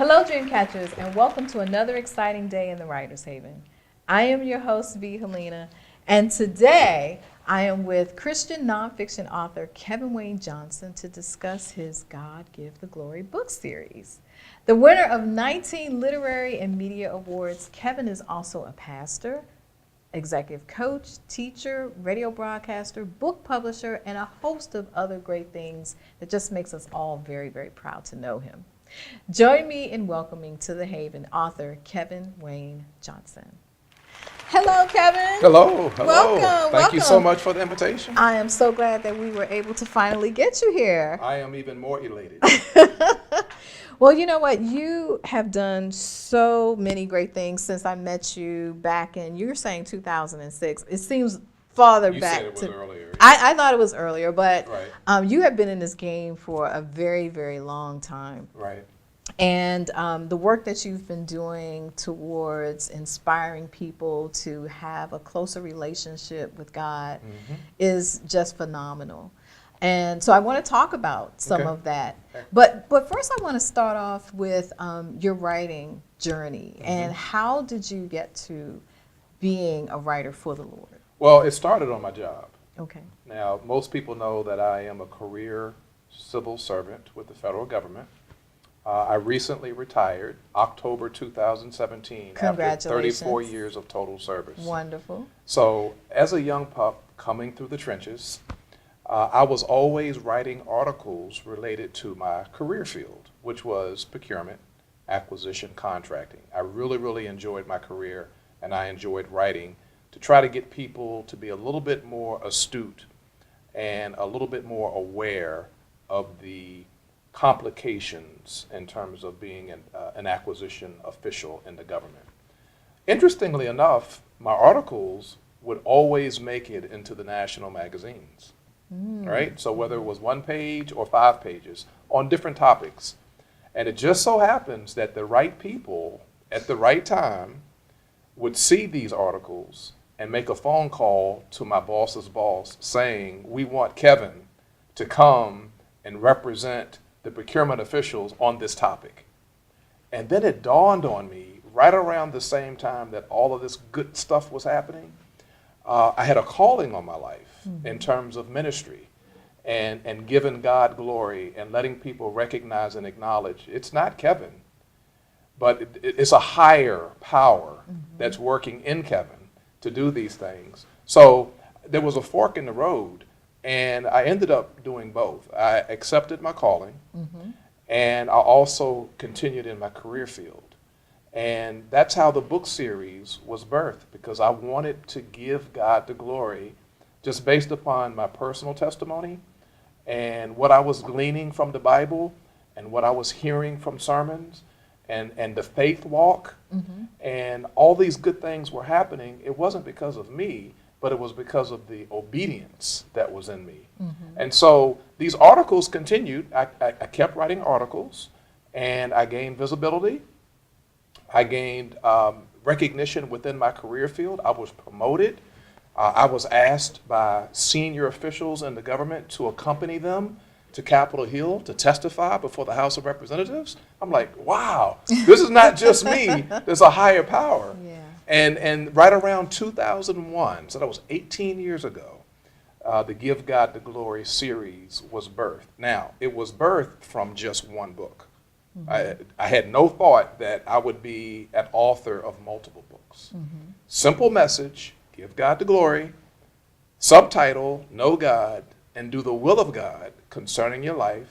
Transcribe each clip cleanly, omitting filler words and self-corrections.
Hello, Dreamcatchers, and welcome to another exciting day in the Writer's Haven. I am your host, Helena, and today I am with Christian nonfiction author Kevin Wayne Johnson to discuss his God Give the Glory book series. The winner of 19 literary and media awards, Kevin is also a pastor, executive coach, teacher, radio broadcaster, book publisher, and a host of other great things that just makes us all very, very proud to know him. Join me in welcoming to the Haven author Kevin Wayne Johnson. Hello, Kevin. Hello. Welcome. Thank you so much for the invitation. I am so glad that we were able to finally get you here. I am even more elated. Well, you know what? You have done so many great things since I met you back in, you were saying 2006. It seems farther You back. said it was earlier. I thought it was earlier, but Right. You have been in this game for a very, very long time. Right. And the work that you've been doing towards inspiring people to have a closer relationship with God is just phenomenal. And so I want to talk about some of that. Okay. But first I want to start off with your writing journey and how did you get to being a writer for the Lord? Well, it started on my job. Okay. Now, most people know that I am a career civil servant with the federal government. I recently retired, October 2017, after 34 years of total service. Wonderful. So, as a young pup coming through the trenches, I was always writing articles related to my career field, which was procurement, acquisition, contracting. I really, really enjoyed my career, and I enjoyed writing to try to get people to be a little bit more astute and a little bit more aware of the complications in terms of being an acquisition official in the government. Interestingly enough, my articles would always make it into the national magazines. Right? So whether it was 1 page or 5 pages on different topics. And it just so happens that the right people at the right time would see these articles and make a phone call to my boss's boss saying, we want Kevin to come and represent the procurement officials on this topic. And then it dawned on me right around the same time that all of this good stuff was happening, I had a calling on my life in terms of ministry and giving God glory and letting people recognize and acknowledge it's not Kevin, but it's a higher power that's working in Kevin to do these things. So there was a fork in the road, and I ended up doing both. I accepted my calling, and I also continued in my career field. And that's how the book series was birthed, because I wanted to give God the glory just based upon my personal testimony and what I was gleaning from the Bible and what I was hearing from sermons and the faith walk. And all these good things were happening. It wasn't because of me, but it was because of the obedience that was in me. And so these articles continued. I kept writing articles, and I gained visibility. I gained recognition within my career field. I was promoted. I was asked by senior officials in the government to accompany them to Capitol Hill to testify before the House of Representatives. I'm like, wow, this is not just me. There's a higher power. Yeah. And right around 2001, so that was 18 years ago, the Give God the Glory series was birthed. Now, it was birthed from just one book. I had no thought that I would be an author of multiple books. Simple message, give God the glory. Subtitle, know God and do the will of God concerning your life.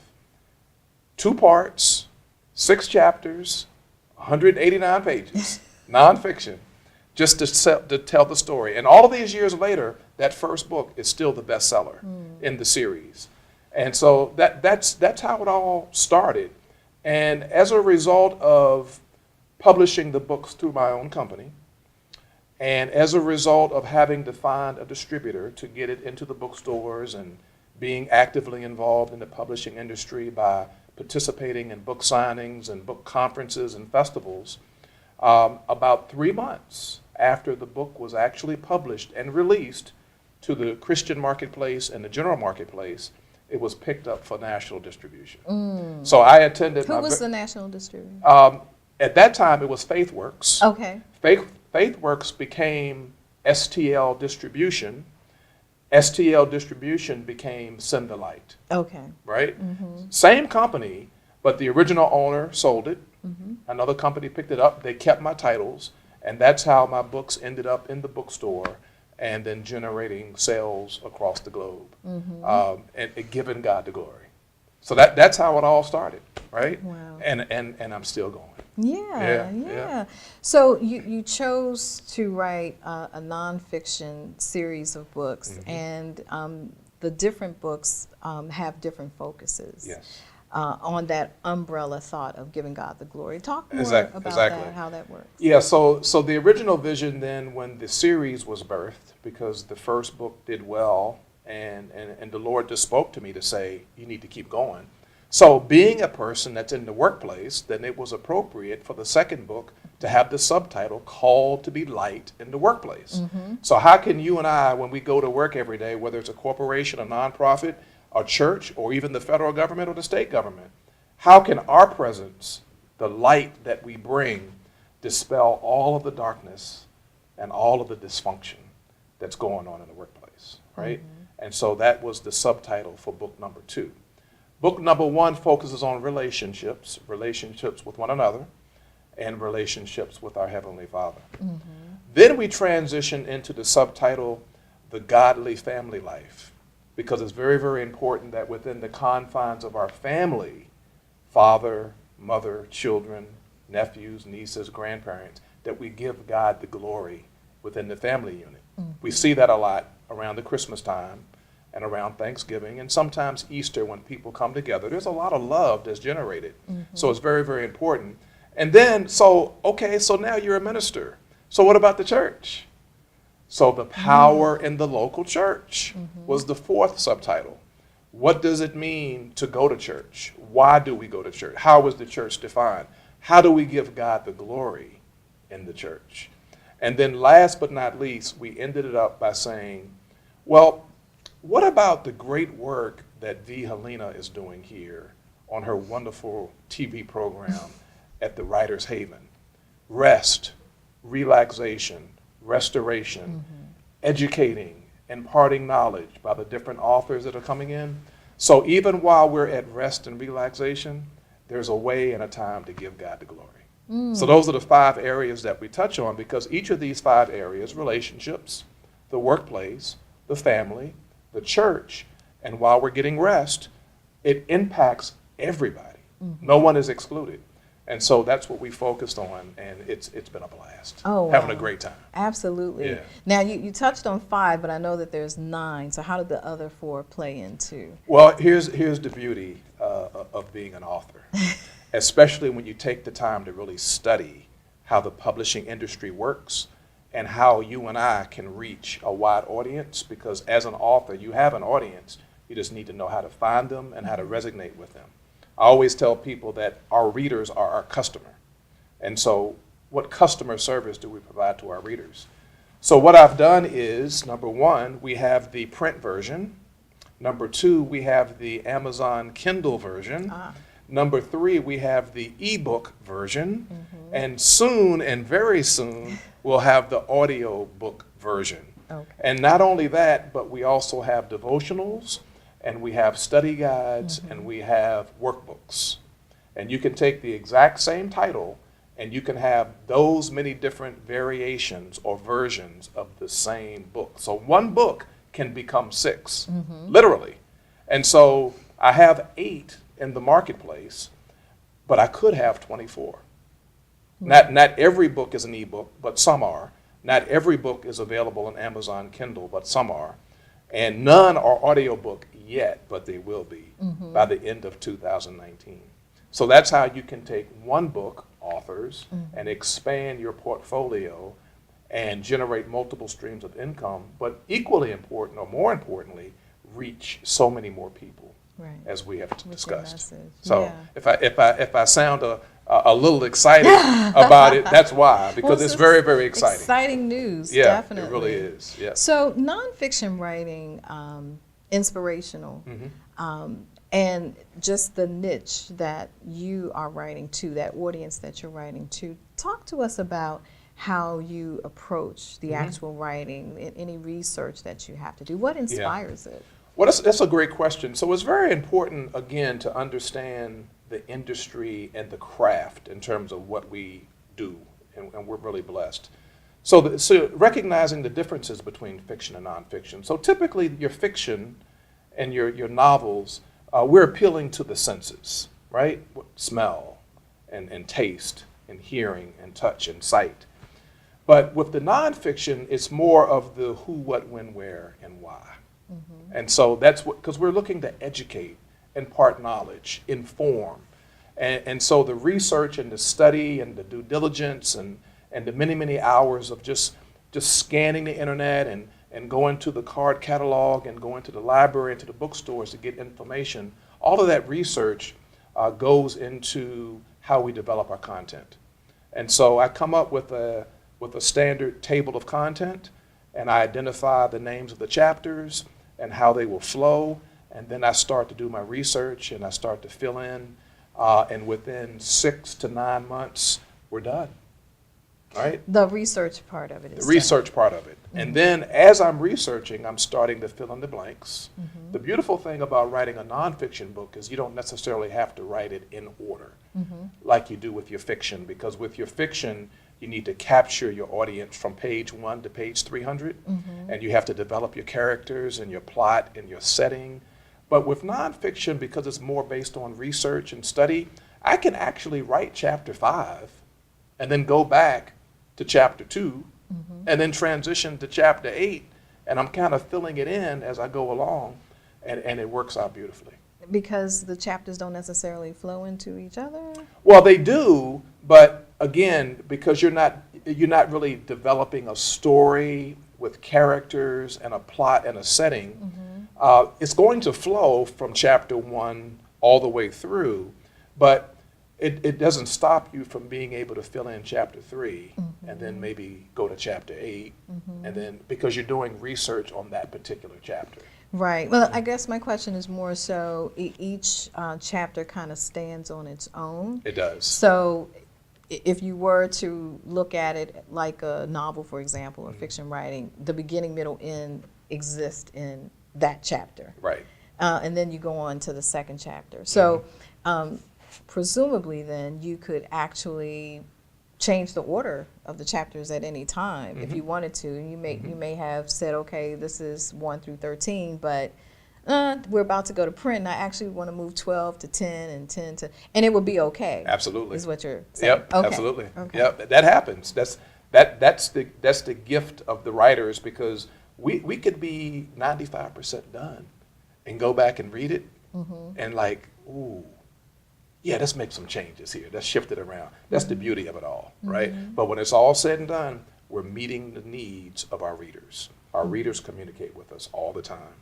2 parts, 6 chapters, 189 pages, nonfiction, just to tell the story. And all of these years later, that first book is still the bestseller in the series. And so that's how it all started. And as a result of publishing the books through my own company, and as a result of having to find a distributor to get it into the bookstores and being actively involved in the publishing industry by participating in book signings and book conferences and festivals, about 3 months after the book was actually published and released to the Christian marketplace and the general marketplace, it was picked up for national distribution. So I attended. Who was the national distributor? At that time, it was FaithWorks. Okay. FaithWorks became STL Distribution. STL Distribution became Send the Light. Okay. Right? Same company, but the original owner sold it. Another company picked it up. They kept my titles, and that's how my books ended up in the bookstore and then generating sales across the globe, and giving God the glory. So that's how it all started, right? Wow. And I'm still going. Yeah. So you chose to write a nonfiction series of books, and the different books have different focuses. Yes. On that umbrella thought of giving God the glory. Talk more about that, how that works. Yeah, so the original vision then, when the series was birthed, because the first book did well, and the Lord just spoke to me to say, you need to keep going. So being a person that's in the workplace, then it was appropriate for the second book to have the subtitle, Called to be Light in the Workplace. So how can you and I, when we go to work every day, whether it's a corporation, a nonprofit, a church, or even the federal government or the state government, how can our presence, the light that we bring, dispel all of the darkness and all of the dysfunction that's going on in the workplace, right? And so that was the subtitle for book number 2. Book number 1 focuses on relationships with one another, and relationships with our Heavenly Father. Then we transition into the subtitle, The Godly Family Life, because it's very, very important that within the confines of our family, father, mother, children, nephews, nieces, grandparents, that we give God the glory within the family unit. We see that a lot around the Christmas time and around Thanksgiving, and sometimes Easter when people come together. There's a lot of love that's generated. So it's very, very important. And then, so now you're a minister. So what about the church? So the power in the local church was the 4th subtitle. What does it mean to go to church? Why do we go to church? How is the church defined? How do we give God the glory in the church? And then last but not least, we ended it up by saying, well, what about the great work that Helena is doing here on her wonderful TV program at the Writer's Haven? Rest, relaxation, restoration, educating, imparting knowledge by the different authors that are coming in. So even while we're at rest and relaxation, there's a way and a time to give God the glory. So those are the 5 areas that we touch on, because each of these 5 areas, relationships, the workplace, the family, the church, and while we're getting rest, it impacts everybody. No one is excluded. And so that's what we focused on, and it's been a blast. Oh, wow. Having a great time. Absolutely. Yeah. Now, you touched on 5, but I know that there's 9, so how did the other 4 play into? Well, here's the beauty of being an author, especially when you take the time to really study how the publishing industry works and how you and I can reach a wide audience, because as an author, you have an audience. You just need to know how to find them and how to resonate with them. I always tell people that our readers are our customer. And so what customer service do we provide to our readers? So what I've done is, number 1, we have the print version. Number 2, we have the Amazon Kindle version. Number 3, we have the ebook version. And soon, and very soon, we'll have the audio book version. Okay. And not only that, but we also have devotionals, and we have study guides, and we have workbooks. And you can take the exact same title, and you can have those many different variations or versions of the same book. So one book can become 6, literally. And so I have 8 in the marketplace, but I could have 24. Not every book is an ebook, but some are. Not every book is available on Amazon Kindle, but some are. And none are audiobook yet, but they will be by the end of 2019. So that's how you can take one book, authors, and expand your portfolio and generate multiple streams of income, but equally important, or more importantly, reach so many more people, as we have discussed. So if I sound a little excited about it, that's why, because it's very, very exciting. Exciting news, yeah, definitely. It really is, yeah. So nonfiction writing, inspirational, And just the niche that you are writing to, that audience that you're writing to. Talk to us about how you approach the actual writing, any research that you have to do. What inspires it? Well, that's a great question. So it's very important, again, to understand the industry and the craft in terms of what we do, and we're really blessed. So recognizing the differences between fiction and nonfiction. So typically your fiction and your novels, we're appealing to the senses, right? Smell and taste and hearing and touch and sight. But with the nonfiction, it's more of the who, what, when, where, and why. And so that's what, because we're looking to educate, impart knowledge, inform. And so the research and the study and the due diligence and the many, many hours of just scanning the internet and going to the card catalog and going to the library and to the bookstores to get information, all of that research goes into how we develop our content. And so I come up with a standard table of content, and I identify the names of the chapters and how they will flow, and then I start to do my research and I start to fill in, and within 6 to 9 months, we're done. Right? The research part of it is the research part of it. And then as I'm researching, I'm starting to fill in the blanks. The beautiful thing about writing a nonfiction book is you don't necessarily have to write it in order like you do with your fiction, because with your fiction, you need to capture your audience from page 1 to page 300, and you have to develop your characters and your plot and your setting. But with nonfiction, because it's more based on research and study, I can actually write chapter 5 and then go back to chapter 2 and then transition to chapter 8, and I'm kind of filling it in as I go along, and it works out beautifully. Because the chapters don't necessarily flow into each other? Well, they do, but again, because you're not really developing a story with characters and a plot and a setting, it's going to flow from chapter 1 all the way through, but it doesn't stop you from being able to fill in chapter 3 and then maybe go to chapter 8, and then because you're doing research on that particular chapter. Right. Well, I guess my question is more so each chapter kind of stands on its own. It does. So if you were to look at it like a novel, for example, or fiction writing, the beginning, middle, end exist in that chapter. Right. And then you go on to the second chapter. So presumably then you could actually change the order of the chapters at any time if you wanted to. You may have said, okay, this is 1 through 13, but we're about to go to print, and I actually want to move 12 to 10 and 10 to, and it would be okay. Absolutely. Is what you're saying. Yep, okay. absolutely. Okay. Yep, that happens. That's the gift of the writers, because we could be 95% done and go back and read it and like, ooh, yeah, let's make some changes here. Let's shift it around. That's the beauty of it all, right? But when it's all said and done, we're meeting the needs of our readers. Our readers communicate with us all the time.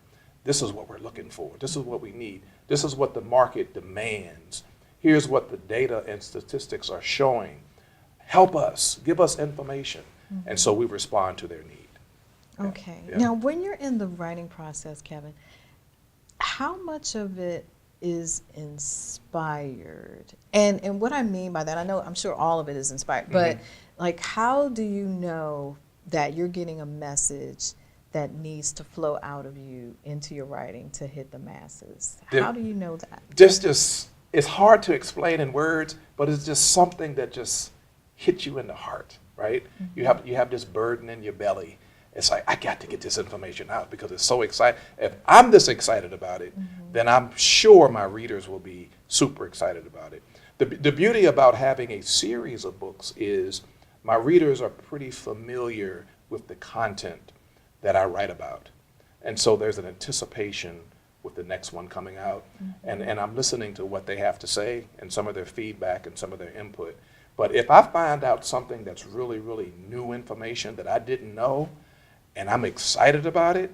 This is what we're looking for. This is what we need. This is what the market demands. Here's what the data and statistics are showing. Help us. Give us information. And so we respond to their need. Okay. Yeah. Now, when you're in the writing process, Kevin, how much of it is inspired? And what I mean by that, I'm sure all of it is inspired, but like, how do you know that you're getting a message that needs to flow out of you into your writing to hit the masses? How do you know that? Just it's hard to explain in words, but it's just something that just hits you in the heart, right? You have this burden in your belly. It's like, I got to get this information out because it's so exciting. If I'm this excited about it, then I'm sure my readers will be super excited about it. The beauty about having a series of books is my readers are pretty familiar with the content that I write about. And so there's an anticipation with the next one coming out. And I'm listening to what they have to say and some of their feedback and some of their input. But if I find out something that's really, really new information that I didn't know, and I'm excited about it,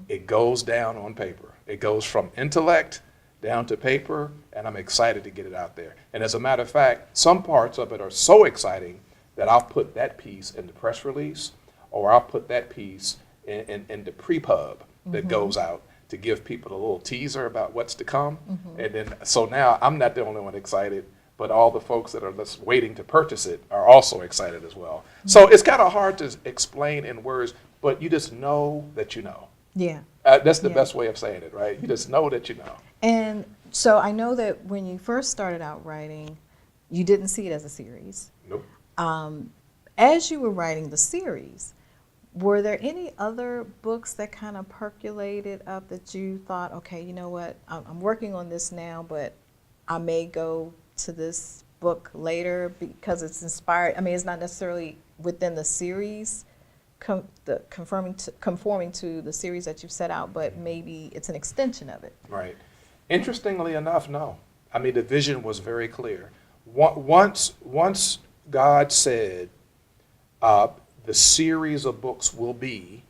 it goes down on paper. It goes from intellect down to paper, and I'm excited to get it out there. And as a matter of fact, some parts of it are so exciting that I'll put that piece in the press release, or I'll put that piece in the pre-pub that goes out to give people a little teaser about what's to come. And then, so now I'm not the only one excited, but all the folks that are just waiting to purchase it are also excited as well. So it's kind of hard to explain in words, but you just know that you know. Yeah. That's the best way of saying it, right? You just know that you know. And so I know that when you first started out writing, you didn't see it as a series. Nope. As you were writing the series, were there any other books that kind of percolated up that you thought, okay, you know what, I'm working on this now, but I may go to this book later because it's inspired? I mean, it's not necessarily within the series, conforming to the series that you've set out, but maybe it's an extension of it. Right. Interestingly enough, no. I mean, the vision was very clear. Once God said the series of books will be,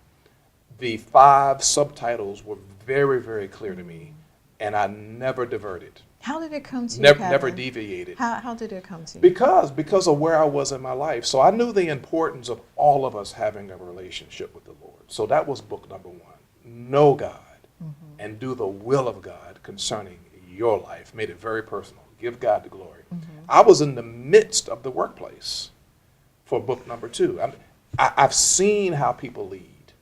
the 5 subtitles were very, very clear to me, and I never diverted. How did it come to you, Never deviated. How did it come to you? Because of where I was in my life. So I knew the importance of all of us having a relationship with the Lord. So that was book number 1. Know God and do the will of God concerning your life. Made it very personal. Give God the glory. I was in the midst of the workplace for book number 2. I've seen how people lead.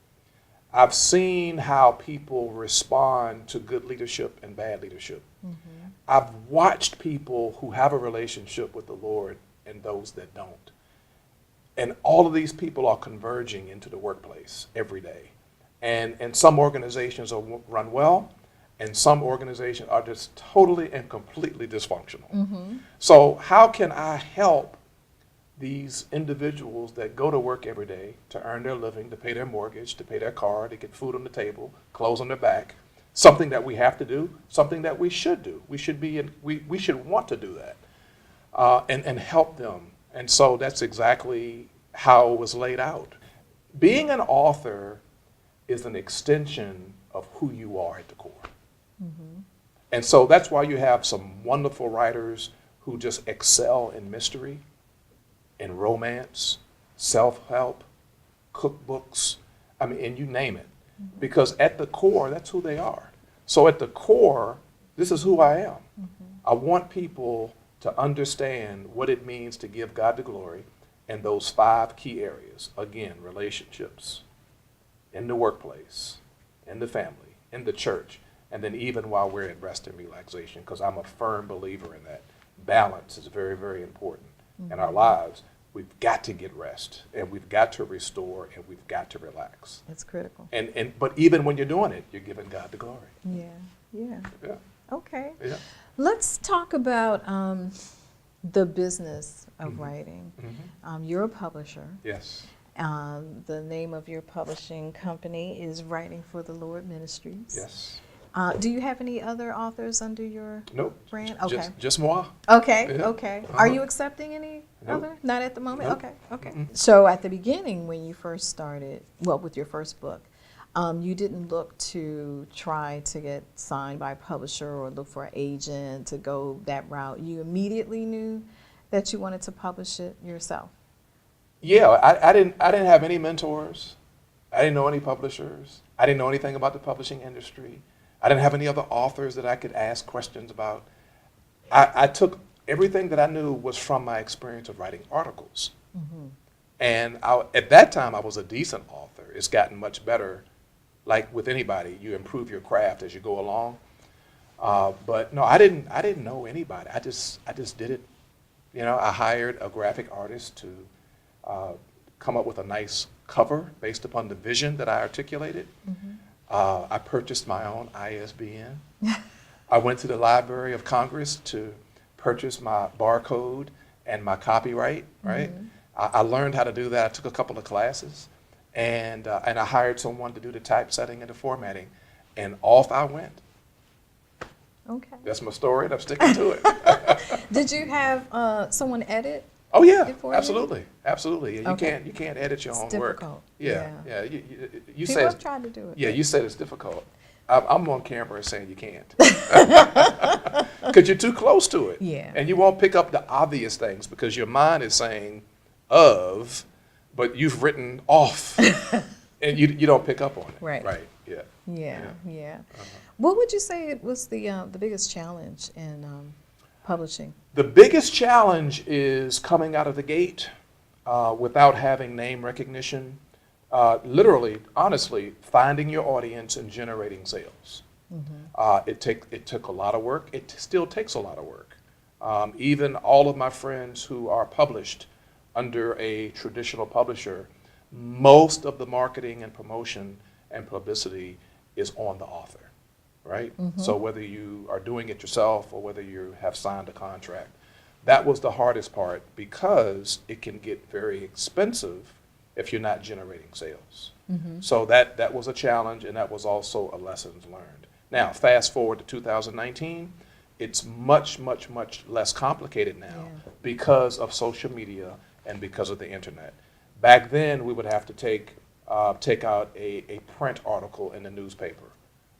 I've seen how people respond to good leadership and bad leadership. I've watched people who have a relationship with the Lord and those that don't. And all of these people are converging into the workplace every day. And some organizations are run well, and some organizations are just totally and completely dysfunctional. So how can I help these individuals that go to work every day to earn their living, to pay their mortgage, to pay their car, to get food on the table, clothes on their back? Something that we have to do, something that we should do. We should want to do that and help them. And so that's exactly how it was laid out. Being an author is an extension of who you are at the core. And so that's why you have some wonderful writers who just excel in mystery, in romance, self-help, cookbooks, I mean, and you name it. Because at the core, that's who they are. So at the core, this is who I am. I want people to understand what it means to give God the glory in those 5 key areas. Again, relationships, in the workplace, in the family, in the church, and then even while we're in rest and relaxation, because I'm a firm believer in that. Balance is very, very important in our lives. We've got to get rest, and we've got to restore, and we've got to relax. It's critical. But even when you're doing it, you're giving God the glory. Yeah. Okay. Yeah. Let's talk about the business of writing. You're a publisher. Yes. The name of your publishing company is Writing for the Lord Ministries. Yes. Do you have any other authors under your brand? Okay. Just moi. Okay. Yeah. Okay. Are you accepting any other? Not at the moment? Nope. Okay. So at the beginning, when you first started, well, with your first book, you didn't look to try to get signed by a publisher or look for an agent to go that route. You immediately knew that you wanted to publish it yourself. Yeah, I didn't have any mentors. I didn't know any publishers. I didn't know anything about the publishing industry. I didn't have any other authors that I could ask questions about. I took everything that I knew was from my experience of writing articles. And at that time, I was a decent author. It's gotten much better. Like with anybody, you improve your craft as you go along. But no, I didn't know anybody. I just did it. You know, I hired a graphic artist to come up with a nice cover based upon the vision that I articulated. I purchased my own ISBN. I went to the Library of Congress to purchase my barcode and my copyright, right? I learned how to do that. I took a couple of classes, and I hired someone to do the typesetting and the formatting, and off I went. Okay. That's my story, and I'm sticking to it. Did you have someone edit? Oh yeah, Before absolutely, absolutely. Yeah, Okay. you can't edit your It's own work. difficult. Yeah. You People said have tried to do it. Yeah, you said it's difficult. I'm on camera saying you can't. Because you're too close to it. Yeah. And you won't pick up the obvious things because your mind is saying of, but you've written off And you don't pick up on it. Right. Right. Yeah. Yeah, Yeah. yeah. Uh-huh. What would you say it was the biggest challenge in publishing? The biggest challenge is coming out of the gate without having name recognition. Literally, honestly, finding your audience and generating sales. It took a lot of work. It still takes a lot of work. Even all of my friends who are published under a traditional publisher, most of the marketing and promotion and publicity is on the author, right? So whether you are doing it yourself or whether you have signed a contract, that was the hardest part because it can get very expensive if you're not generating sales. So that was a challenge, and that was also a lessons learned. Now, fast forward to 2019, it's much, much, much less complicated now because of social media and because of the internet. Back then, we would have to take out a print article in the newspaper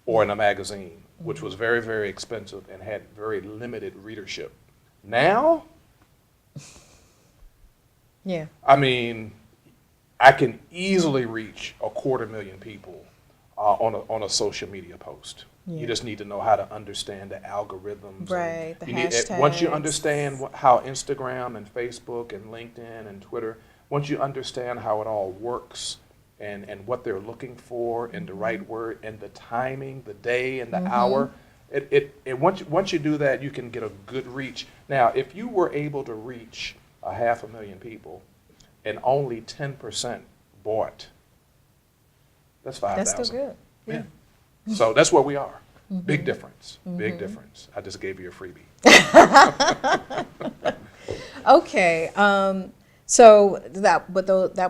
or in a magazine, which was very, very expensive and had very limited readership. Now, Yeah. I mean, I can easily reach 250,000 people on a social media post. Yeah. You just need to know how to understand the algorithms. Right, the Once you hashtags. understand how Instagram and Facebook and LinkedIn and Twitter, once you understand how it all works and what they're looking for and the right word and the timing, the day and the hour, once you do that, you can get a good reach. Now, if you were able to reach 500,000 people and only 10% bought, that's 5,000. That's still good. Yeah. So that's where we are. Big difference. Big difference. I just gave you a freebie. Okay. So that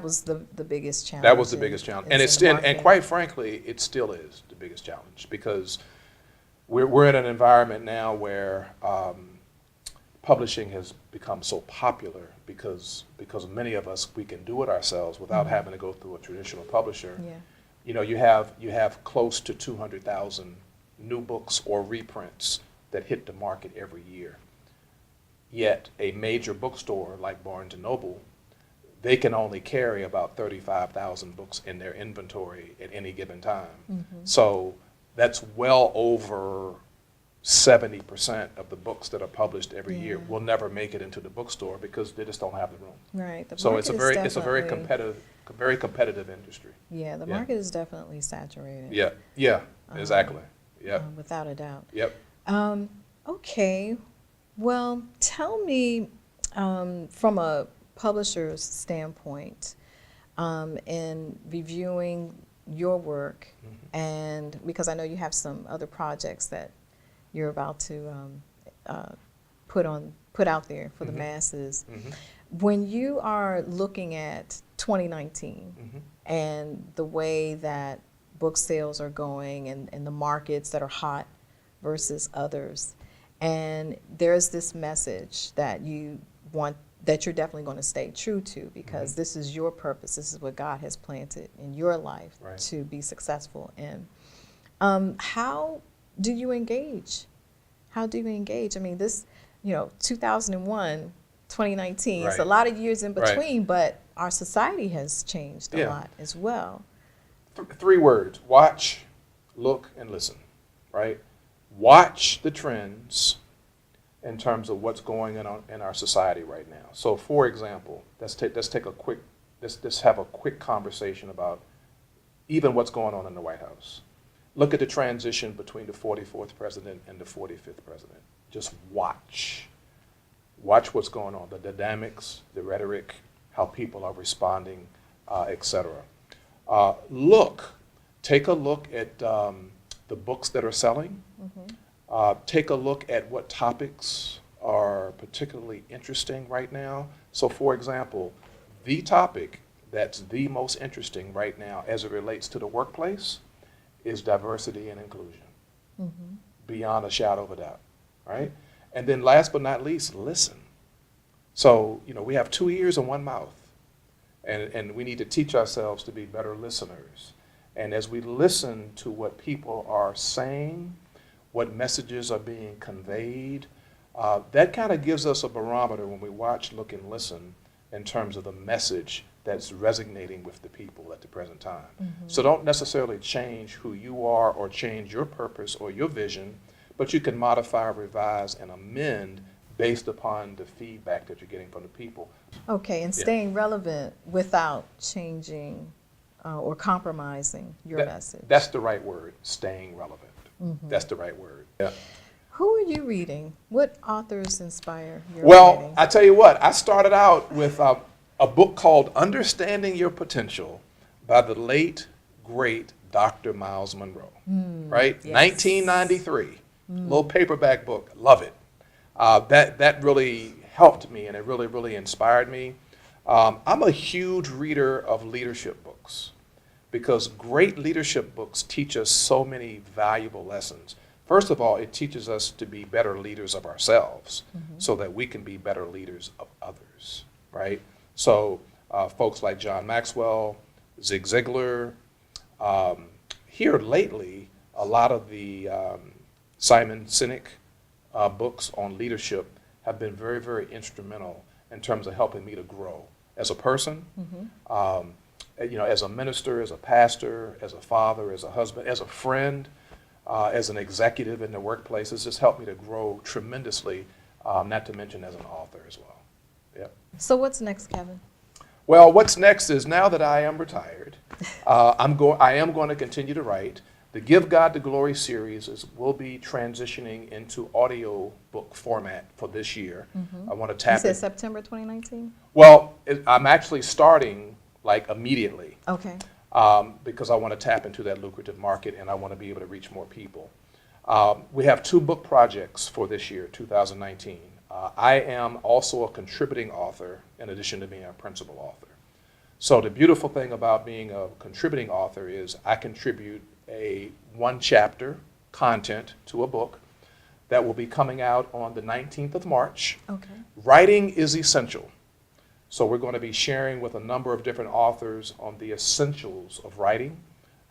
was the biggest challenge. That was the biggest challenge, and and quite frankly, it still is the biggest challenge because we're in an environment now where publishing has become so popular because many of us, we can do it ourselves without having to go through a traditional publisher. Yeah. You know, you have close to 200,000 new books or reprints that hit the market every year. Yet a major bookstore like Barnes & Noble, they can only carry about 35,000 books in their inventory at any given time. So that's well over 70% of the books that are published every year will never make it into the bookstore because they just don't have the room. Right. So it's a very competitive industry. Yeah, the market is definitely saturated. Yeah, yeah, exactly. Yep. Without a doubt. Yep. Okay. Well, tell me from a publisher's standpoint, in reviewing your work, and because I know you have some other projects that you're about to put out there for the masses. When you are looking at 2019 and the way that book sales are going and the markets that are hot versus others, and there's this message that you want, that you're definitely going to stay true to because this is your purpose, this is what God has planted in your life to be successful in. How do you engage? How do you engage? I mean, this, 2001, 2019, it's a lot of years in between, but our society has changed a lot as well. Three words: watch, look, and listen, right? Watch the trends in terms of what's going on in our society right now. So, for example, let's have a quick conversation about even what's going on in the White House. Look at the transition between the 44th president and the 45th president. Just watch. Watch what's going on, the dynamics, the rhetoric, how people are responding, etc. Take a look at the books that are selling. Take a look at what topics are particularly interesting right now. So, for example, the topic that's the most interesting right now as it relates to the workplace is diversity and inclusion, beyond a shadow of a doubt, right? And then last but not least, listen. So, we have 2 ears and 1 mouth, and we need to teach ourselves to be better listeners. And as we listen to what people are saying, what messages are being conveyed, that kind of gives us a barometer when we watch, look, and listen in terms of the message that's resonating with the people at the present time. So don't necessarily change who you are or change your purpose or your vision, but you can modify, revise, and amend based upon the feedback that you're getting from the people. Okay, and Yeah. staying relevant without changing or compromising your message. That's the right word, staying relevant. That's the right word. Yeah. Who are you reading? What authors inspire your Well, writing? I tell you what, I started out with a book called Understanding Your Potential by the late, great Dr. Miles Monroe, right? yes. 1993, little paperback book, love it. That really helped me and it really, really inspired me. I'm a huge reader of leadership books because great leadership books teach us so many valuable lessons. First of all, it teaches us to be better leaders of ourselves so that we can be better leaders of others, right? So folks like John Maxwell, Zig Ziglar, here lately, a lot of the Simon Sinek books on leadership have been very, very instrumental in terms of helping me to grow as a person, as a minister, as a pastor, as a father, as a husband, as a friend, as an executive in the workplace. It's just helped me to grow tremendously, not to mention as an author as well. Yep. So what's next, Kevin? Well, what's next is now that I am retired, I am going to continue to write. The Give God the Glory series will be transitioning into audio book format for this year. I want to You tap said it. September 2019? Well, I'm actually starting like immediately Okay. because I want to tap into that lucrative market and I want to be able to reach more people. We have 2 book projects for this year, 2019. I am also a contributing author in addition to being a principal author. So the beautiful thing about being a contributing author is I contribute a 1-chapter content to a book that will be coming out on the 19th of March. Okay. Writing is essential. So we're going to be sharing with a number of different authors on the essentials of writing,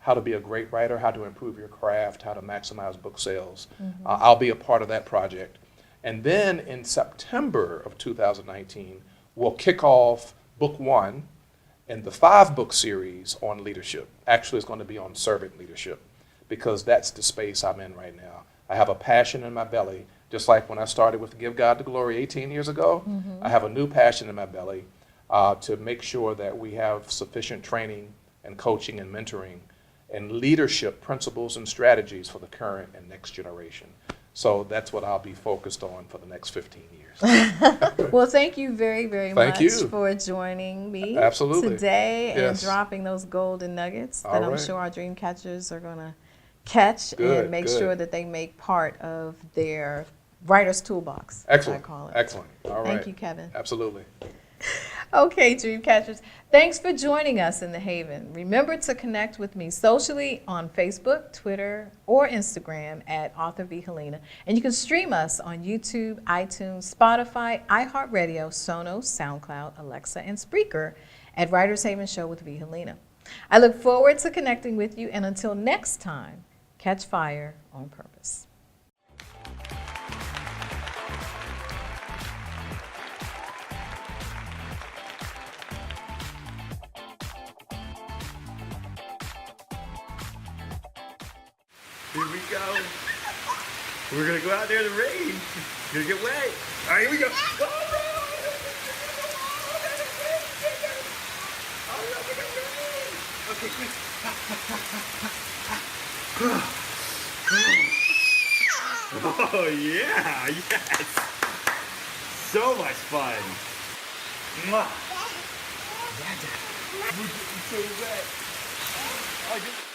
how to be a great writer, how to improve your craft, how to maximize book sales. I'll be a part of that project. And then in September of 2019, we'll kick off book 1 in the 5-book series on leadership. Actually, it's going to be on servant leadership because that's the space I'm in right now. I have a passion in my belly, just like when I started with Give God the Glory 18 years ago. I have a new passion in my belly to make sure that we have sufficient training and coaching and mentoring and leadership principles and strategies for the current and next generation. So that's what I'll be focused on for the next 15 years. Well, thank you very, very Thank much you. for joining me Absolutely. today and Yes. dropping those golden nuggets All that I'm right. sure our dream catchers are going to catch Good, and make good. sure that they make part of their writer's toolbox, Excellent. I call it. Excellent. All right. Thank you, Kevin. Absolutely. Okay, dream catchers, thanks for joining us in the Haven. Remember to connect with me socially on Facebook, Twitter, or Instagram at Author V. Helena. And you can stream us on YouTube, iTunes, Spotify, iHeartRadio, Sonos, SoundCloud, Alexa, and Spreaker at Writers Haven Show with V. Helena. I look forward to connecting with you, and until next time, catch fire on purpose. Here we go. We're gonna go out there in the rain. Gonna get wet. All right, here we go. Okay, quick. Oh yeah, yes. So much fun. Mwah. Yeah, Dad. We're getting so wet.